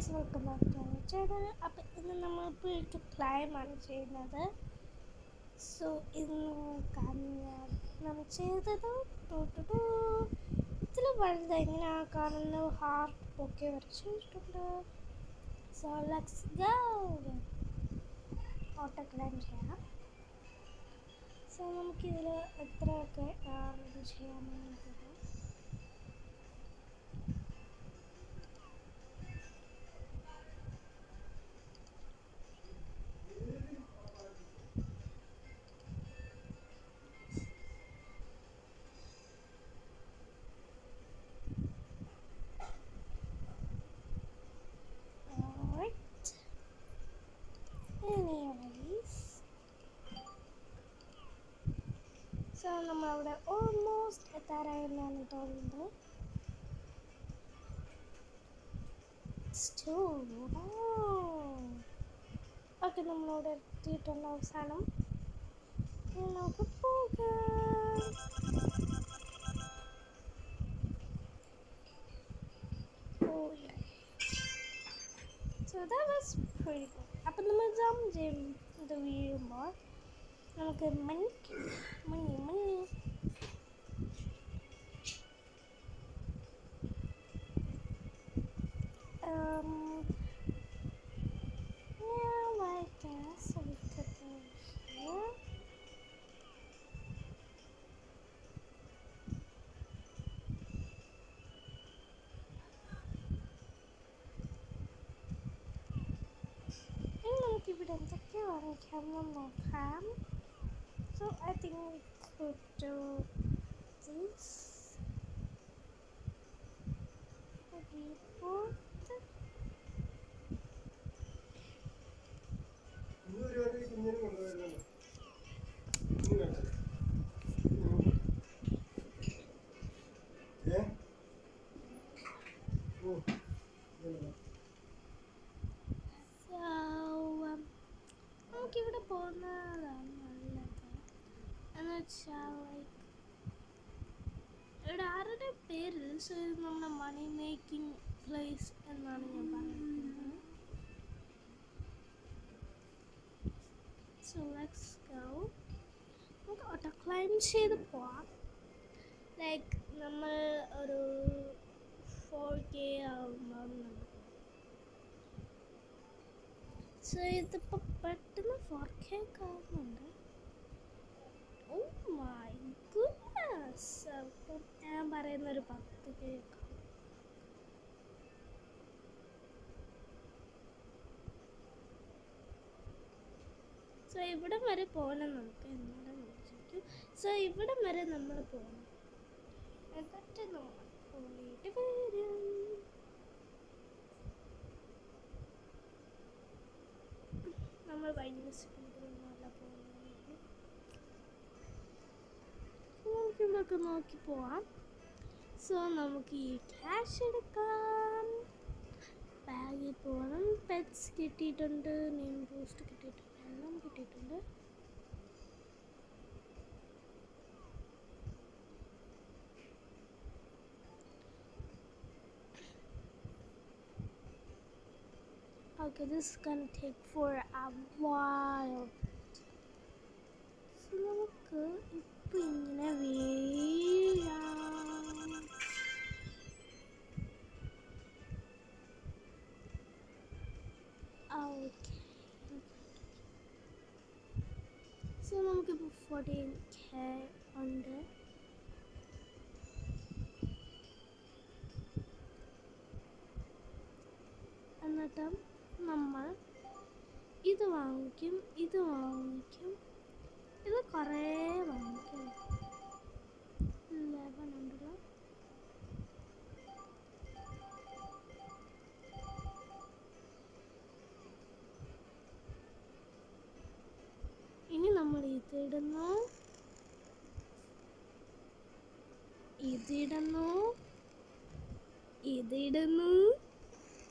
Guys, welcome back to our channel. അപ്പോൾ ഇന്ന് നമ്മൾ ബിൽഡ് ടു ക്ലൈം ആണ് ചെയ്യുന്നത്. സോ ഇന്ന് നമ്മൾ ചെയ്തത് ഇതിൽ വലുത് എങ്ങനെയാണ് കാണുന്നത്, ഹാർട്ട് ഒക്കെ വരച്ചിട്ടുണ്ട്. So let's go. Auto claim ചെയ്യാം. സോ നമുക്കിതിൽ എത്രയൊക്കെ ചെയ്യാമെന്ന് നോക്കാം. സോ നമ്മളവിടെ ഓൾമോസ്റ്റ് എത്താറായെന്നാണ് തോന്നുന്നത്. ഓക്കെ, നമ്മളവിടെ എത്തിയിട്ടുണ്ട് അവസാനം. നമുക്ക് പോകാം. So that was pretty good. അപ്പം നമ്മൾ ജമ്പ് ചെയ്ത് വീഴുമ്പോൾ നമുക്ക് മണി like that. So we put them here. ഇവിടെ എന്തൊക്കെ വാങ്ങിക്കാമെന്ന് നോക്കാം. So I think we could do this. നമുക്കിവിടെ പോകുന്നതാണ് നല്ലത് എന്ന് വെച്ചാൽ ഇവിടെ ആരുടെ പേര്. സോ ഇത് നമ്മുടെ മണി മേക്കിംഗ് പ്ലേസ് എന്നാണ് ഞാൻ പറയുന്നത്. So let's go. നമുക്ക് ഓട്ടോ ക്ലൈം ചെയ്ത് പോവാം. ലൈക്ക് നമ്മൾ ഒരു 4K ആകുമ്പോൾ നമുക്ക്. സോ ഇതിപ്പോൾ പെട്ടെന്ന് 4K ആകുന്നുണ്ട്. Oh my goodness. അപ്പം ഞാൻ പറയുന്നൊരു 10K. സോ ഇവിടം വരെ പോകണം നമുക്ക്. എന്നാലും വിളിച്ചിരിക്കും. സോ ഇവിടം വരെ നമ്മൾ പോകണം. എന്നിട്ട് നമ്മൾ പോയിട്ട് വരും. നമ്മൾ ഭയങ്കര സ്പീഡിലൊന്നുമല്ല പോകുന്നത്. നമുക്കിതൊക്കെ നോക്കി പോവാം. സോ നമുക്ക് ഈ ക്യാഷ് എടുക്കാം. ബാഗിൽ പോകണം. പെറ്റ്സ് കിട്ടിയിട്ടുണ്ട്, നെയിം ബൂസ്റ്റ് കിട്ടിയിട്ടുണ്ട്, എല്ലാം കിട്ടിയിട്ടുണ്ട്. Okay, this is gonna take for a while. So നമുക്ക് ഇപ്പം ഇങ്ങനെ വീഴാം. ഓക്കെ, സോ നമുക്കിപ്പോൾ 14K ഉണ്ട്. എന്നിട്ട് നമ്മൾ ഇത് വാങ്ങിക്കും, ഇത് കുറേ വാങ്ങിക്കും. 11 ഉണ്ടല്ലോ. ഇനി നമ്മൾ ഇതിടുന്നു.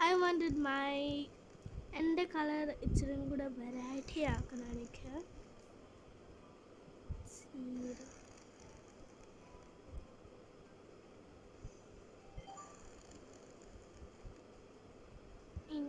I wanted എൻ്റെ കളർ ഇച്ചിരി കൂടെ വെറൈറ്റി ആക്കണം എനിക്ക്. ഇനി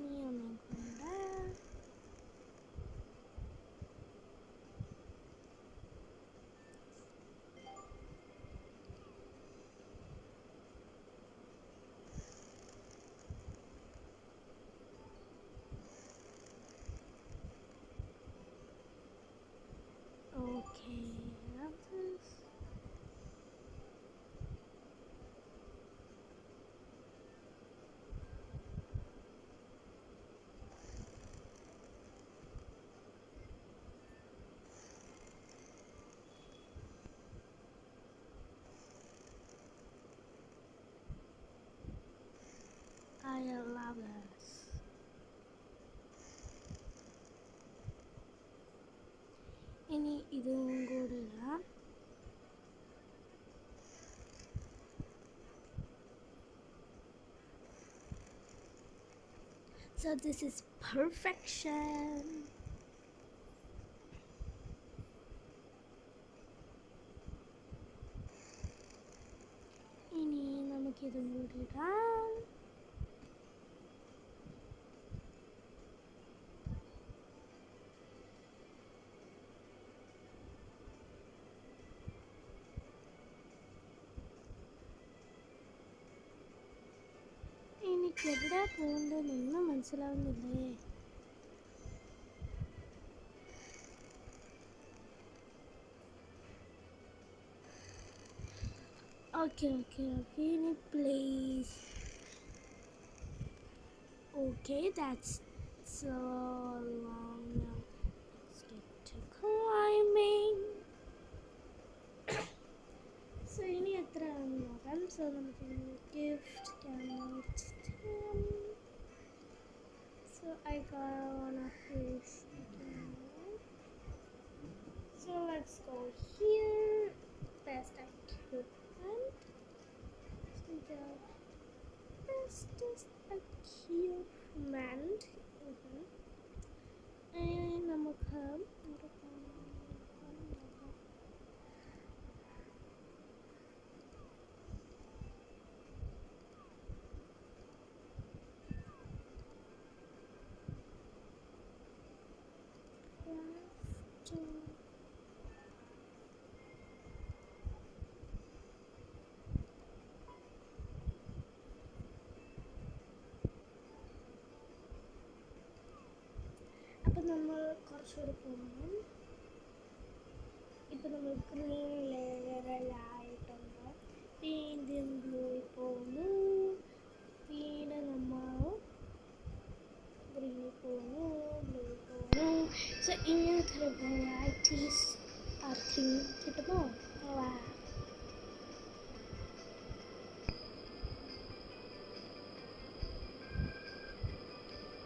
fire lovers. ഇനി ഇതും കൂടെ ഇടാം. So this is perfection. ഇനി നമുക്കിതും കൂടി ഇടാം. എനിക്ക് എവിടെ പോകേണ്ടതെന്നൊന്നും മനസ്സിലാവുന്നില്ലേ. ഓക്കെ ഇനി please. Okay that's so long now. Let's get to climbing. So ഇനി എത്ര നോക്കാം. സോ നമുക്ക് gift camera. So I got one of these. So let's go here. Best equipment. So the bestest equipment. And നമുക്ക് അപ്പം നമ്മൾ കുറച്ചുകൂടി പോകണം. ഇപ്പം നമ്മൾ ഗ്രീൻ ലെയറിലായിട്ടുണ്ട്. വീണ്ടും ബ്ലൂയിൽ പോകുന്നു. വീണ്ടും നമ്മൾ ഗ്രീനിൽ പോകുന്നു. ബ്ലൂയിൽ പോകുന്നു. സോ ഇങ്ങനത്തെ ഒരു വെറൈറ്റീസ് ആർക്കെങ്കിലും കിട്ടുമോ?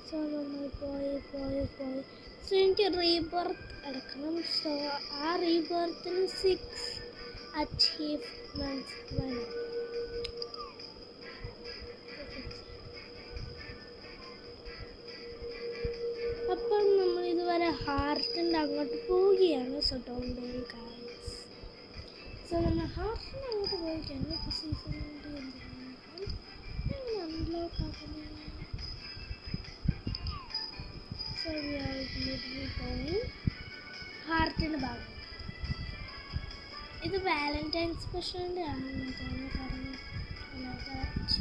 സോ നമ്മൾ പോയി. സോ എനിക്ക് റീബർത്ത് എടുക്കണം. സോ ആ റീബർത്തിന് 6 അച്ചീവ്മെൻറ്റ്സ് വേണം. അപ്പം നമ്മൾ ഇതുവരെ ഹാർട്ടിൻ്റെ അങ്ങോട്ട് പോവുകയാണ്. So don't worry guys. So നമ്മൾ ഹാർട്ടിൻ്റെ അങ്ങോട്ട് പോവുകയാണ്. ഇപ്പോൾ സീസൺ അൺലോക്ക് ആക്കുന്നത്. So we are literally going ഹാർട്ടിൻ്റെ ഭാഗം. ഇത് വാലന്റൈൻസ് സ്പെഷ്യലിൻ്റെ ആണെന്ന് തോന്നുന്നു. കാരണം വെരി മച്ച്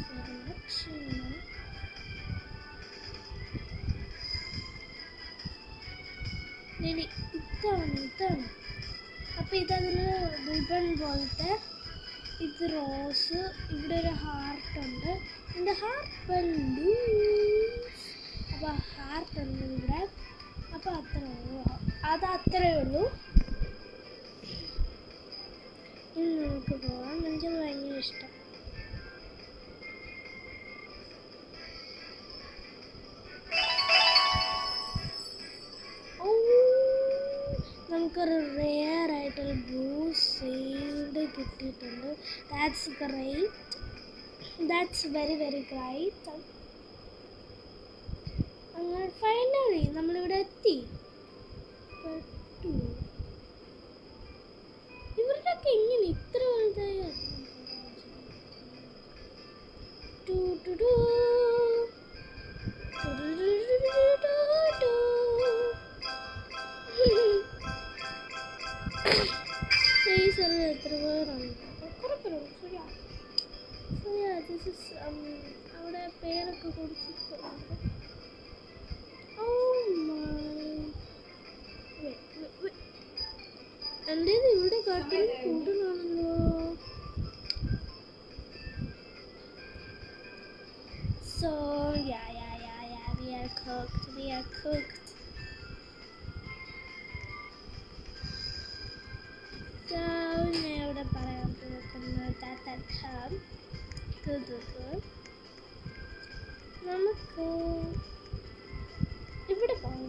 ഇതാണ്. അപ്പോൾ ഇതതിൽ റിബൺ പോലത്തെ. ഇത് റോസ്. ഇവിടെ ഒരു ഹാർട്ടുണ്ട്. ഇതിൻ്റെ ഹാർട്ട് ബലൂൺസ്. അപ്പോൾ ഹാർട്ടുണ്ട് ഇവിടെ. അപ്പോൾ അത്രയേ ഉള്ളൂ. ഇനി നമുക്ക് പോകാം. എനിക്കത് ഭയങ്കര ഇഷ്ടം. നമുക്കൊരു റെയർ ആയിട്ടുള്ള ബ്ലൂ സീൽഡ് കിട്ടിയിട്ടുണ്ട്. That's great. That's very very great. അങ്ങനെ ഫൈനലി നമ്മളിവിടെ എത്തി. ഇവരുടെയൊക്കെ എങ്ങനെ ഇത്ര വലുതായ ഈ സ്ഥലം എത്ര പേരുണ്ട്? കുറേ പേരുണ്ട്. ശരിയാ. അവിടെ പേരൊക്കെ കൊടുത്തിട്ടുണ്ട്. എൻ്റെ ഇവിടെ കാട്ടിൽ കൂടുതലാണല്ലോ. So yeah, we are cooked. So ഞാൻ ഇവിടെ പറയാൻ പോകുന്നത് good. നമുക്ക് ഇവിടെ പോകാം.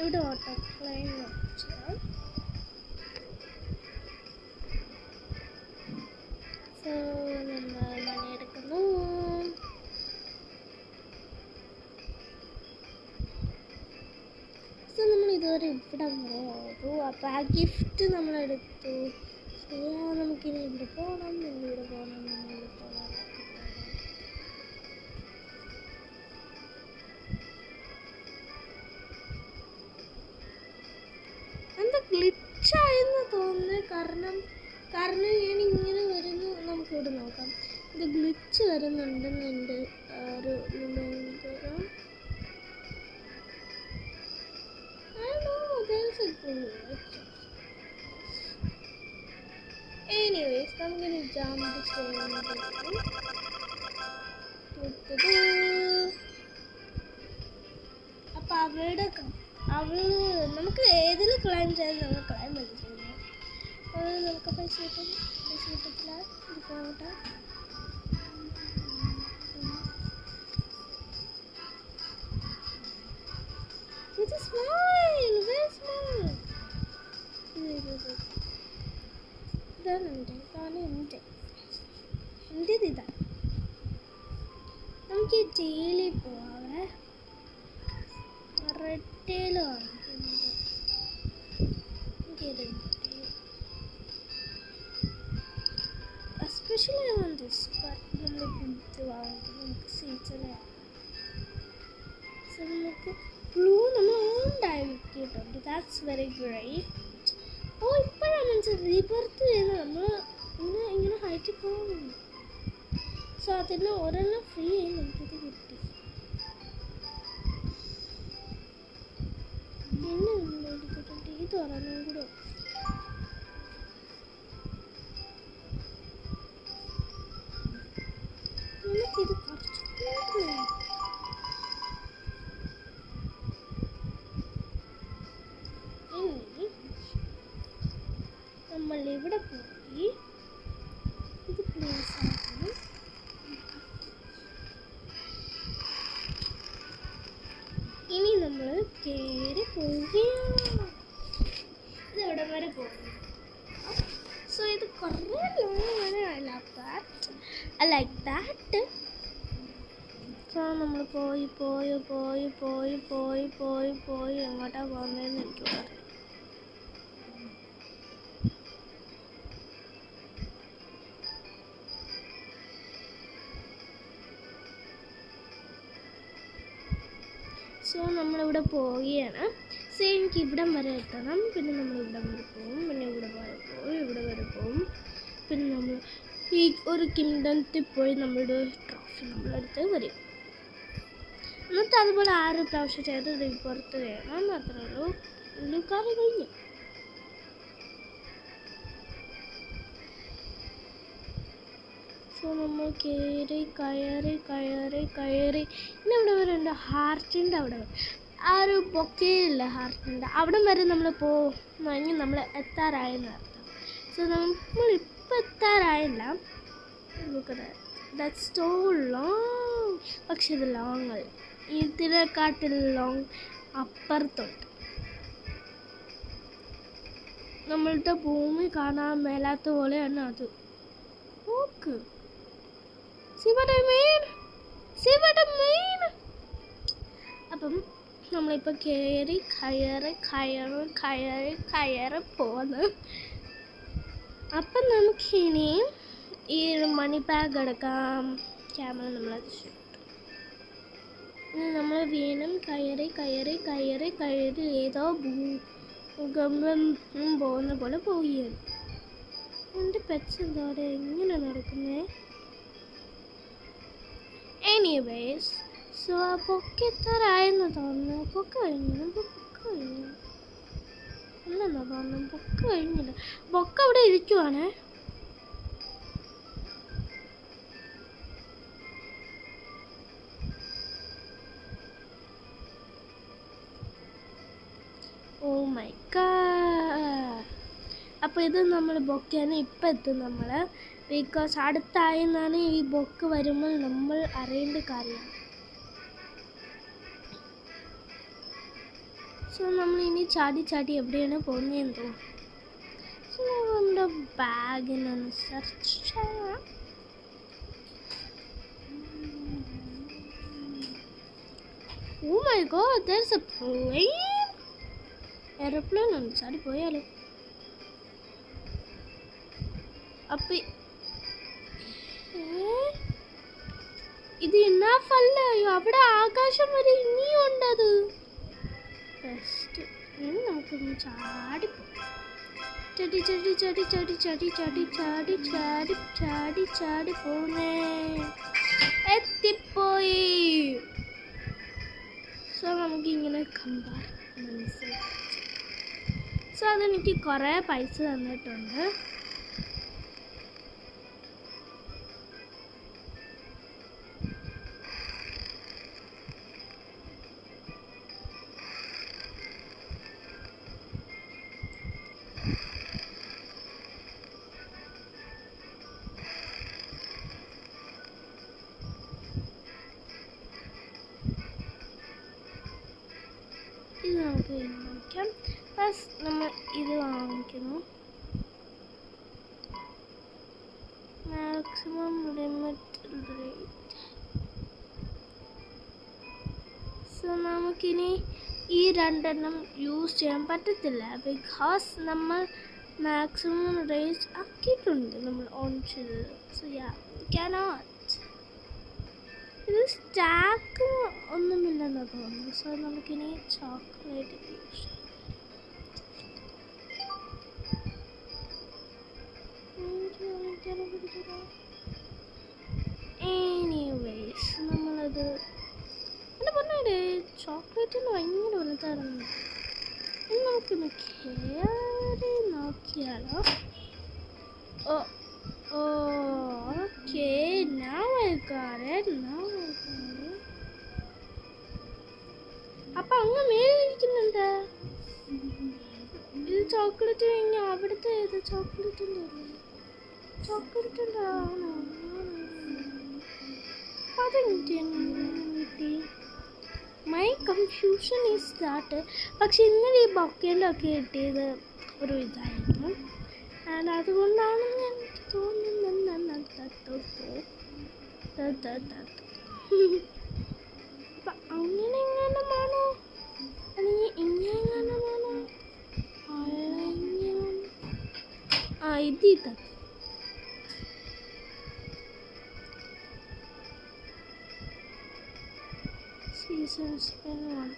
ഇവിടെ ഓട്ടോ ക്ലൈം ചെയ്യാം. സോ നമ്മൾ പണിയെടുക്കുന്നു. സോ നമ്മൾ ഇതുവരെ ഇവിടെ വരെ ഓർത്തു. അപ്പോൾ ആ ഗിഫ്റ്റ് നമ്മളെടുത്തു. നമുക്കിനി ഇവിടെ പോകണം. എന്താ ഗ്ലിച്ചായെന്ന് തോന്നുന്നത്. കാരണം ഞാൻ ഇങ്ങനെ വരുന്നു. നമുക്കിവിടെ നോക്കാം. ഇത് ഗ്ലിച്ച് വരുന്നുണ്ടെന്നുണ്ട്. ഒരു anyways, നമുക്കിനി ജമ്പ് ചെയ്യുന്നത്. അപ്പം അവള് നമുക്ക് ഏതിൽ ക്ലൈം ചെയ്യാൻ നമ്മൾ ക്ലൈം അല്ല ചെയ്യുന്നത്. നമുക്ക് പൈസ കിട്ടത്തില്ല. ഇത് പോകട്ടെ. ഇത് സ്മൈൽ ഇതാണ്. നമുക്ക് ഈ ജയിലിൽ പോവാവേ. റെഡേല് എസ്പെഷ്യലി നമുക്ക് ബ്ലൂ നമ്മൾ ഓണ്ടായി കിട്ടിയിട്ടുണ്ട്. That's very great. ഇപ്പോഴാണ് മനസ്സിലായി റീബർത്ത് ചെയ്യുന്നത്. നമ്മൾ ഇങ്ങനെ ഹൈറ്റിൽ പോകുന്നു. സോ അതിന് ഒരെണ്ണം ഫ്രീ ആയി നമുക്കിത് കിട്ടി. പിന്നെ നമ്മൾ എടുത്തിട്ടുണ്ട് ഇത് ഒരെണ്ണം കൂടെ. നമുക്കിത് കുറച്ച് നമ്മൾ ഇവിടെ പോയി ഇത് പ്ലേസ് ആക്കണം. ഇനി നമ്മൾ കയറി പോവുകയാണ്. ഇത് എവിടെ വരെ പോകുന്നു. സോ ഇത് കുറേ ലോങ് വരെ ലൈക്ക് ദാറ്റ്. സോ നമ്മൾ പോയി എങ്ങോട്ടാ പോകുന്നതെന്ന് എനിക്ക് പറയാം. സോ നമ്മളിവിടെ പോവുകയാണ്. സോ എനിക്ക് ഇവിടം വരെ എത്തണം. പിന്നെ നമ്മൾ ഇവിടം വരെ പോകും. പിന്നെ ഇവിടെ വരെ പോകും. പിന്നെ നമ്മൾ ഈ ഒരു കിങ്ഡത്തിൽ പോയി നമ്മളുടെ ട്രോഫി നമ്മളെടുത്ത് വരും. എന്നിട്ട് അതുപോലെ 6 പ്രാവശ്യം ചെയ്ത് റിപ്പോർട്ട് ചെയ്യണം. മാത്രമേ ഉള്ളൂ. കാര്യം കഴിഞ്ഞു. സോ നമ്മൾ കയറി ഇനി അവിടെ വരെ ഉണ്ട്. ഹാർട്ടിൻ്റെ അവിടെ ആ ഒരു ബൊക്കയില്ല ഹാർട്ടിൻ്റെ അവിടം വരെ നമ്മൾ പോകുന്നെങ്കിൽ നമ്മൾ എത്താറായെന്ന് അർത്ഥം. സോ നമ്മളിപ്പോൾ എത്താറായില്ല. That's so long. പക്ഷെ ഇത് ലോങ് അല്ല. ഇതിനെക്കാട്ടിൽ ലോങ് അപ്പുറത്തുണ്ട്. നമ്മളുടെ ഭൂമി കാണാൻ മേലാത്ത പോലെയാണ് അത്. നോക്ക്. See what I mean? അപ്പം നമ്മളിപ്പോൾ കയറി പോകുന്നു. അപ്പം നമുക്കിനിയും ഈ മണി ബാഗ് എടുക്കാം. ക്യാമറ നമ്മളത് ഇനി നമ്മൾ വീണ്ടും കയറി ഏതോ ഭൂകമ്പം പോകുന്ന പോലെ പോവുകയാണ്. എൻ്റെ പെറ്റ്സ് എന്താ പറയുക എങ്ങനെ നടക്കുന്നേ. എനിവേസ് സോ ആ പൊക്ക എത്താറായെന്ന് തോന്നുന്നു. പൊക്ക കഴിഞ്ഞു അല്ലെന്നാ തോന്നുന്നു. പൊക്ക കഴിഞ്ഞില്ല. പൊക്ക അവിടെ ഇരിക്കുവാണേ. Oh my God. അപ്പോൾ ഇത് നമ്മൾ ബൊക്കെയാണ് ഇപ്പം എത്തും നമ്മൾ, ബിക്കോസ് അടുത്തായെന്നാണ് ഈ ബൊക്ക് വരുമ്പോൾ നമ്മൾ അറിയേണ്ട കാര്യമാണ്. സോ നമ്മൾ ഇനി ചാടി ചാടി എവിടെയാണ് പോകുന്നതെന്ന് തോന്നുന്നു. സോ നമ്മുടെ ബാഗിനൊന്ന് സെർച്ച് ചെയ്യാം. Oh my god, there's a plane. Aeroplane on ചാടി പോയാലോ? അപ്പൊ ഇത് ഇനഫ് അല്ല, അവിടെ ആകാശം വരെ ഇനിയും ഉണ്ടത്. ബെസ്റ്റ്. ഇനി നമുക്കൊന്ന് ചാടിപ്പോ, ചാടി ചാടി ചാടി ചാടി ചാടി ചാടി ചാടി ചാടി ചാടി ചാടി പോന്നേ. എത്തിപ്പോയി. സോ നമുക്കിങ്ങനെ കമ്പാർട്ട്മെൻറ്റ്സ്. സോ അതെനിക്ക് കുറേ പൈസ തന്നിട്ടുണ്ട്. ഇത് നമുക്ക് വാങ്ങിക്കാം. പ്ലസ് നമ്മൾ ഇത് വാങ്ങിക്കുന്നു. Maximum limit rate. സോ നമുക്കിനി ഈ രണ്ടെണ്ണം യൂസ് ചെയ്യാൻ പറ്റത്തില്ല, ബിക്കോസ് നമ്മൾ മാക്സിമം റേറ്റ് ആക്കിയിട്ടുണ്ട് നമ്മൾ ഓൺ ചെയ്തത്. So yeah cannot. ഇത് സ്റ്റാക്ക് ഒന്നുമില്ലെന്ന് തോന്നുന്നു. സോ നമുക്കിനി ചോക്ലേറ്റ് യൂസ് ചെയ്യാം. എനിവേസ് നമ്മളത് എൻ്റെ പറഞ്ഞേ ചോക്ലേറ്റിന് ഭയങ്കര വലുതായിരുന്നു. ഇനി നമുക്കൊന്ന് കയറി നോക്കിയാലോ? ഓ okay, now I got it. അപ്പം അങ്ങ് മേടിക്കുന്നുണ്ട്. ഇത് ചോക്ലേറ്റ് കഴിഞ്ഞാൽ അവിടുത്തെ ഏത് ചോക്ലേറ്റിൻ്റെ ആണോ? അതെനിക്ക് മൈ കൺഫ്യൂഷൻ ഈസ് ദാറ്റ്. പക്ഷെ ഇന്നലെ ഈ ബൊക്കേൻ്റെ ഒക്കെ കിട്ടിയത് ഒരു ഇതായിരുന്നു, ആൻഡ് അതുകൊണ്ടാണെന്ന് എനിക്ക് തോന്നുന്നു. അപ്പം അങ്ങനെ എങ്ങാനുമാണോ അല്ലെങ്കിൽ ഇങ്ങനെങ്ങാനുമാണോ? ഇത് സീസൺ സ്പിൻ 1.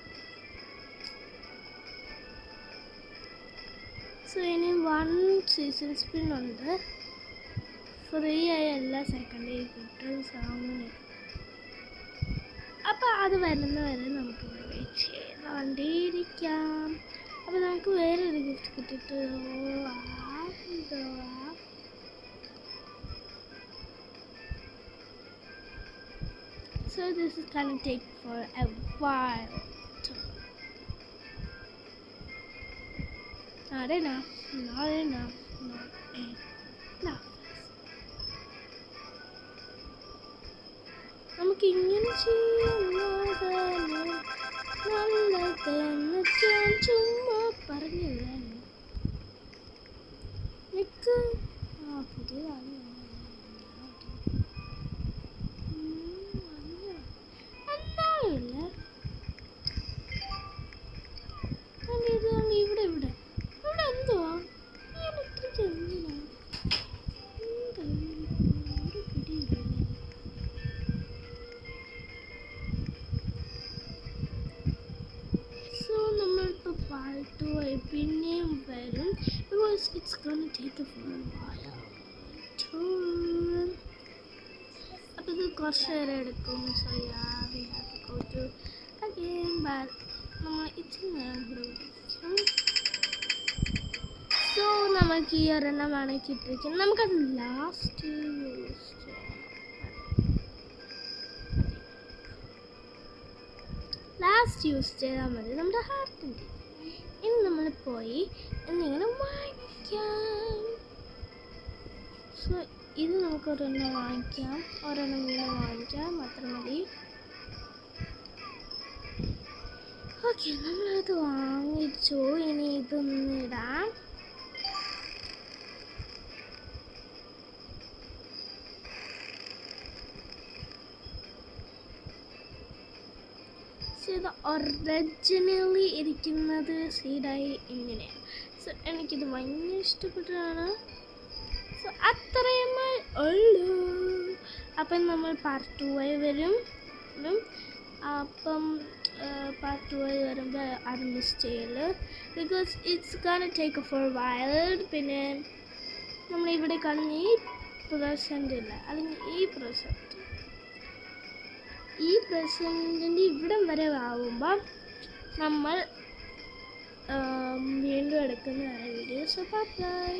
സോ ഇനി 1 സീസൺ സ്പിൻ ഉണ്ട്. ഫ്രീ ആയി എല്ലാ സെക്കൻഡിൽ കിട്ടും സാമൂന്. അപ്പോൾ അത് വരുന്നവരെ നമുക്ക് വെയിറ്റ് ചെയ്തുകൊണ്ടിരിക്കാം. അപ്പോൾ നമുക്ക് വേറൊരു ഗിഫ്റ്റ് കിട്ടിയിട്ട് so this is gonna take for a while. Not enough. നമുക്ക് ഇങ്ങനെ ചെയ്യുന്നതാണ് നല്ലതെന്ന് ഞാൻ ചുമ്മാ പറഞ്ഞതാണ്. നിക്ക് പുതിയതാണ്. എന്നാളില്ല ഇവിടെ എന്തുവാ ഞാൻ ഇത്ര ചെന്നില്ല. ഒരു പിടിയില്ല. സോ നമ്മളിപ്പോൾ പാർട്ട് പിന്നെയും വരും, because it's gonna take for a while. അപ്പോൾ ഇത് കുറച്ച് നേരം എടുക്കും. So ya we have to go to again. But നമ്മൾ ഇച്ചിരി നേരം കൂടെ വിളിക്കും. സോ നമുക്ക് ഈ ഒരെണ്ണമാണ് കിട്ടിയിരിക്കുന്നത്. നമുക്കത് ലാസ്റ്റ് യൂസ് ചെയ്യാം. ലാസ്റ്റ് യൂസ് ചെയ്താൽ മതി നമ്മുടെ ഹാർട്ടിൻ്റെ. ഇനി നമ്മൾ പോയി എന്നിങ്ങനെ വാങ്ങിക്കാം. നമുക്ക് ഒരെണ്ണം വാങ്ങിക്കാം, ഒരെണ്ണം വീണ്ടും വാങ്ങിക്കാം, അത്ര മതി. ഓക്കെ, നമ്മളത് വാങ്ങിച്ചു. ഇനി ഇതൊന്ന് ഇടാം. ഇത് ഒറിജിനലി ഇരിക്കുന്നത് സീഡായി ഇങ്ങനെയാണ്. സോ എനിക്കിത് ഭയങ്കര ഇഷ്ടപ്പെട്ടതാണ്. സോ അത്രയുമേ ഉള്ളൂ. അപ്പം നമ്മൾ പാർട്ട് 2 ആയി വരും. അപ്പം പാർട്ട് 2 ആയി വരുമ്പോൾ അത് മിസ് ചെയ്യല്, because it's gonna take for while. പിന്നെ നമ്മളിവിടെ കാണുന്ന ഈ പ്രസൻറ്റ് ഇല്ല, അല്ലെങ്കിൽ ഈ പ്രസൻറ്റിൻ്റെ ഇവിടം വരെ ആവുമ്പം നമ്മൾ വീണ്ടും എടുക്കുന്നതാണ് വീഡിയോ. So by.